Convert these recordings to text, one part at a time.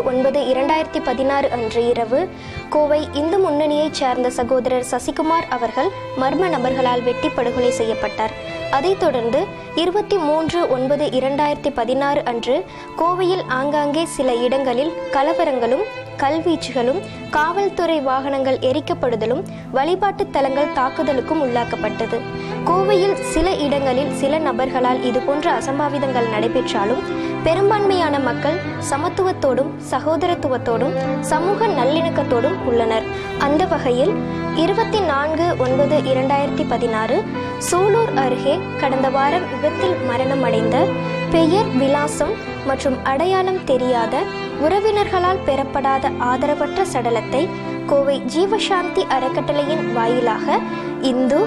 23/9/2016 அன்று இரவு கோவை இந்து முன்னணியைச் சார்ந்த சகோதரர் சசிகுமார் அவர்கள் மர்ம நபர்களால் வெட்டி படுகொலை செய்யப்பட்டார். அதைத் தொடர்ந்து 23/9/2016 அன்று கோவையில் ஆங்காங்கே சில இடங்களில் கலவரங்களும் கல்வீச்சுகளும் காவல்துறை வாகனங்கள் எரிக்கப்படுதலும் வழிபாட்டு தலங்கள் தாக்குதலுக்கும் உள்ளாக்கப்பட்டது. கோவையில் சில இடங்களில் சில நபர்களால் இதுபோன்ற அசம்பாவிதங்கள் நடைபெற்றாலும் பெரும்பான்மையான மக்கள் சமத்துவத்தோடும் சகோதரத்துவத்தோடும் சமூக நல்லிணக்கத்தோடும் உள்ளனர். அந்த வகையில் 24/9/2016 சூலூர் அருகே கடந்த வாரம் விபத்தில் மரணமடைந்த பெயர், விலாசம் மற்றும் அடையாளம் தெரியாத உறவினர்களால் பெறப்படாத ஆதரவற்ற சடலத்தை கோவை ஜீவசாந்தி அறக்கட்டளையின் வாயிலாக இந்து,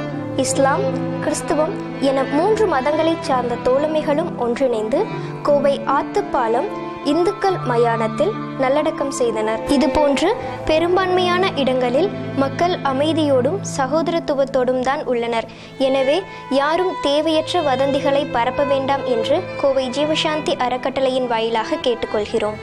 இஸ்லாம், கிறிஸ்துவம் என 3 மதங்களைச் சார்ந்த தோழமைகளும் ஒன்றிணைந்து கோவை ஆத்துப்பாலம் இந்துக்கள் மயானத்தில் நல்லடக்கம் செய்தனர். இதுபோன்று பெரும்பான்மையான இடங்களில் மக்கள் அமைதியோடும் சகோதரத்துவத்தோடும் தான் உள்ளனர். எனவே யாரும் தேவையற்ற வதந்திகளை பரப்ப வேண்டாம் என்று கோவை ஜீவசாந்தி அறக்கட்டளையின் வாயிலாக கேட்டுக்கொள்கிறோம்.